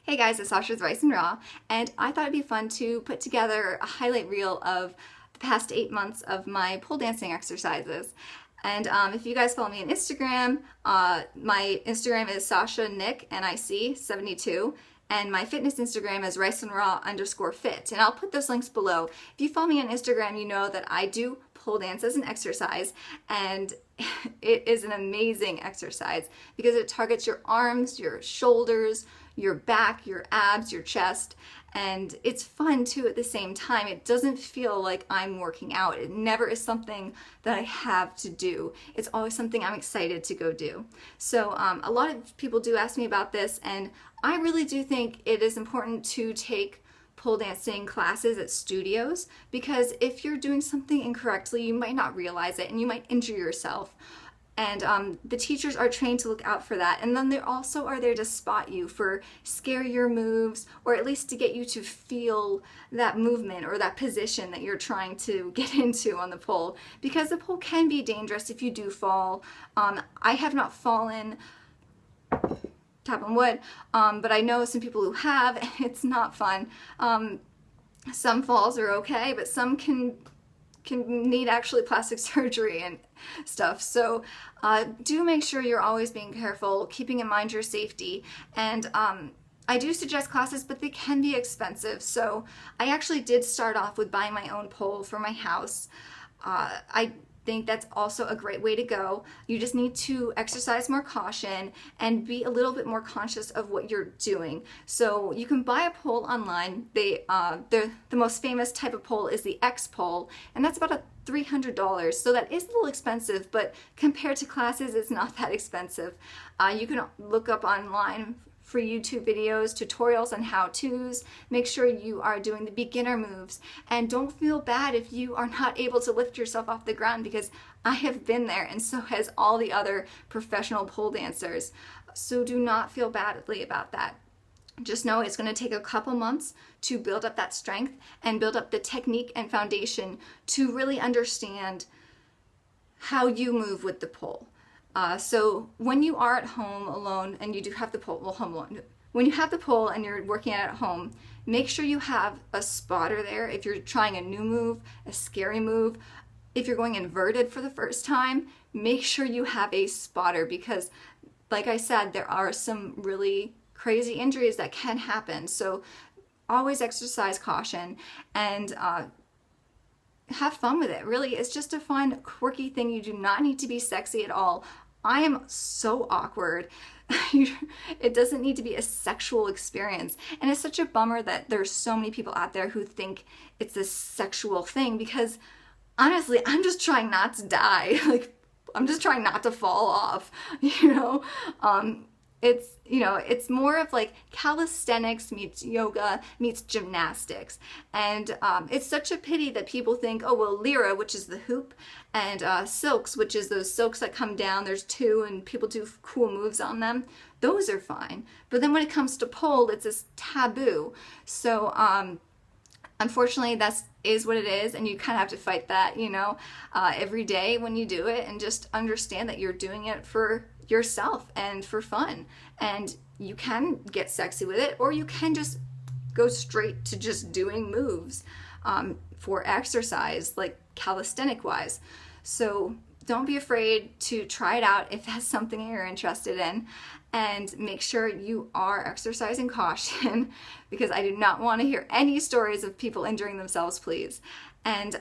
Hey guys, it's Sasha with Rice and Raw, and I thought it'd be fun to put together a highlight reel of the past 8 months of my pole dancing exercises. And if you guys follow me on Instagram, my Instagram is Sasha Nick NIC 72, and my fitness Instagram is Rice and Raw _fit. And I'll put those links below. If you follow me on Instagram, you know that I do pole dance as an exercise, and it is an amazing exercise because it targets your arms, your shoulders, your back, your abs, your chest, and it's fun too at the same time. It doesn't feel like I'm working out. It never is something that I have to do. It's always something I'm excited to go do. So a lot of people do ask me about this, and I really do think it is important to take pole dancing classes at studios, because if you're doing something incorrectly, you might not realize it and you might injure yourself. And the teachers are trained to look out for that. And then they also are there to spot you for scarier moves, or at least to get you to feel that movement or that position that you're trying to get into on the pole. Because the pole can be dangerous if you do fall. I have not fallen, tap on wood, but I know some people who have, and it's not fun. Some falls are okay, but some can need actually plastic surgery and stuff. So do make sure you're always being careful, keeping in mind your safety. And I do suggest classes, but they can be expensive. So I actually did start off with buying my own pole for my house. I think that's also a great way to go. You just need to exercise more caution and be a little bit more conscious of what you're doing. So you can buy a pole online. The most famous type of pole is the X pole, and that's about $300. So that is a little expensive, but compared to classes, it's not that expensive. You can look up online free YouTube videos, tutorials on how-tos. Make sure you are doing the beginner moves, and don't feel bad if you are not able to lift yourself off the ground, because I have been there, and so has all the other professional pole dancers. So do not feel badly about that. Just know it's going to take a couple months to build up that strength and build up the technique and foundation to really understand how you move with the pole. So when you are at home alone and you do have the pole, well, home alone, when you have the pole and you're working at home, make sure you have a spotter there if you're trying a new move, a scary move. If you're going inverted for the first time, make sure you have a spotter, because like I said, there are some really crazy injuries that can happen. So always exercise caution and have fun with it. Really, it's just a fun, quirky thing. You do not need to be sexy at all. I am so awkward. It doesn't need to be a sexual experience. And it's such a bummer that there's so many people out there who think it's a sexual thing, because honestly, I'm just trying not to die. Like, I'm just trying not to fall off, you know? It's more of like calisthenics meets yoga meets gymnastics. And it's such a pity that people think, oh, well, Lyra, which is the hoop, and silks, which is those silks that come down, there's two, and people do cool moves on them. Those are fine. But then when it comes to pole, it's this taboo. So unfortunately, is what it is, and you kind of have to fight that, every day when you do it, and just understand that you're doing it for yourself and for fun. And you can get sexy with it, or you can just go straight to just doing moves for exercise, like calisthenic wise. So don't be afraid to try it out if that's something you're interested in, and make sure you are exercising caution because I do not want to hear any stories of people injuring themselves, please. And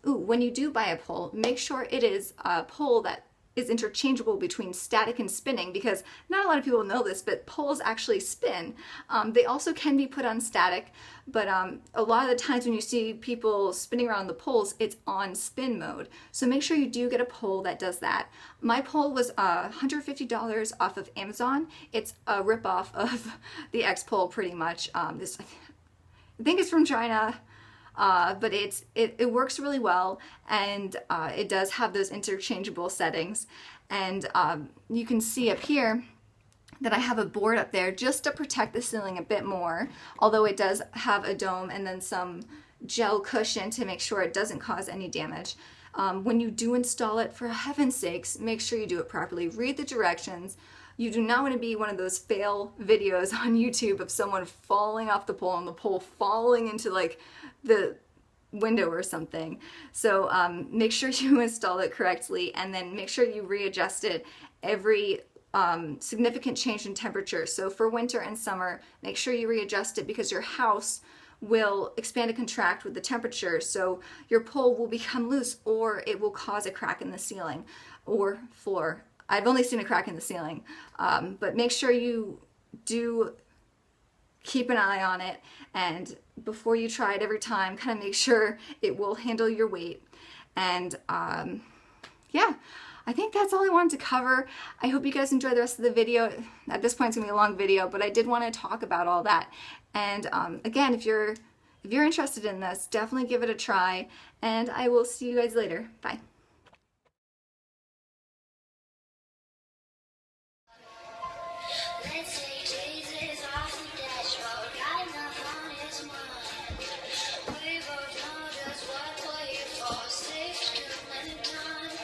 when you do buy a pole, make sure it is a pole that is interchangeable between static and spinning, because not a lot of people know this, but poles actually spin. They also can be put on static, but a lot of the times when you see people spinning around the poles, it's on spin mode. So make sure you do get a pole that does that. My pole was $150 off of Amazon. It's a ripoff of the X pole pretty much. I think it's from China. But it works really well, and it does have those interchangeable settings. And you can see up here that I have a board up there just to protect the ceiling a bit more, although it does have a dome and then some gel cushion to make sure it doesn't cause any damage. When you do install it, for heaven's sakes, make sure you do it properly. Read the directions. You do not want to be one of those fail videos on YouTube of someone falling off the pole and the pole falling into like the window or something. So make sure you install it correctly, and then make sure you readjust it every significant change in temperature. So for winter and summer, make sure you readjust it, because your house will expand and contract with the temperature, so your pole will become loose, or it will cause a crack in the ceiling or floor. I've only seen a crack in the ceiling, but make sure you do keep an eye on it, and before you try it every time, kind of make sure it will handle your weight. And yeah, I think that's all I wanted to cover. I hope you guys enjoy the rest of the video. At this point, it's gonna be a long video, but I did want to talk about all that. And again, if you're interested in this, definitely give it a try, and I will see you guys later. Bye. Let's take Jesus off the dashboard, got enough on his mind. We both know just what we're here for, saved too many times.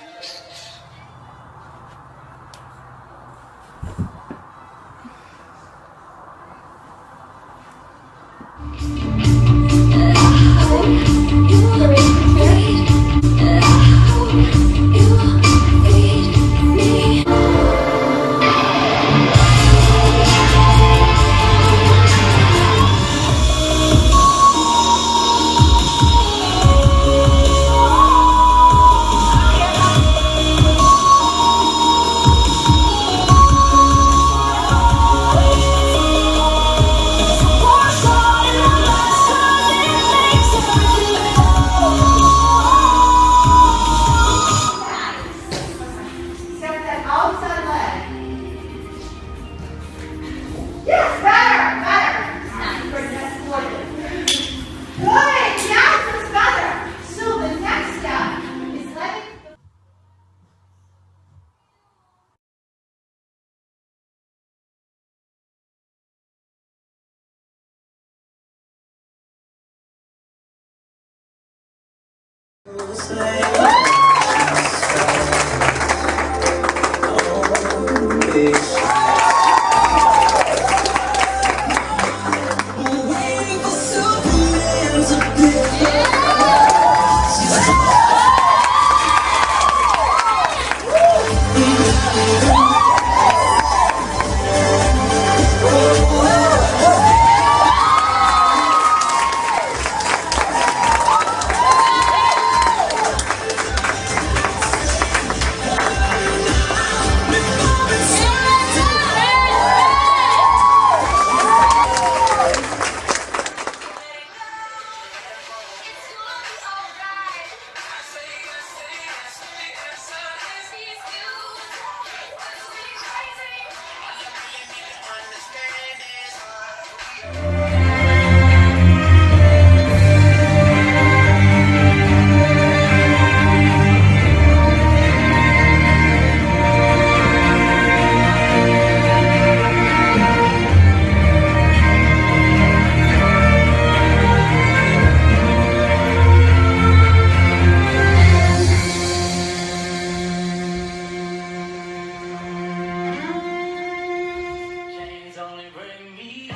Chains only bring me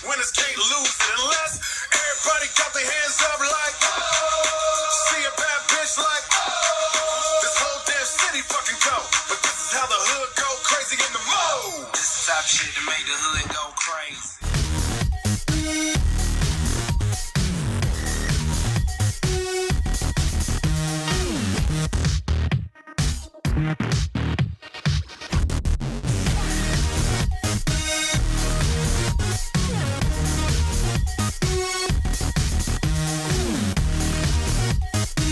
Winners can't lose it unless everybody got their hands up like, see a bad bitch like, this whole damn city fucking go. But this is how the hood go crazy in the mode. This is top shit that make the hood go crazy.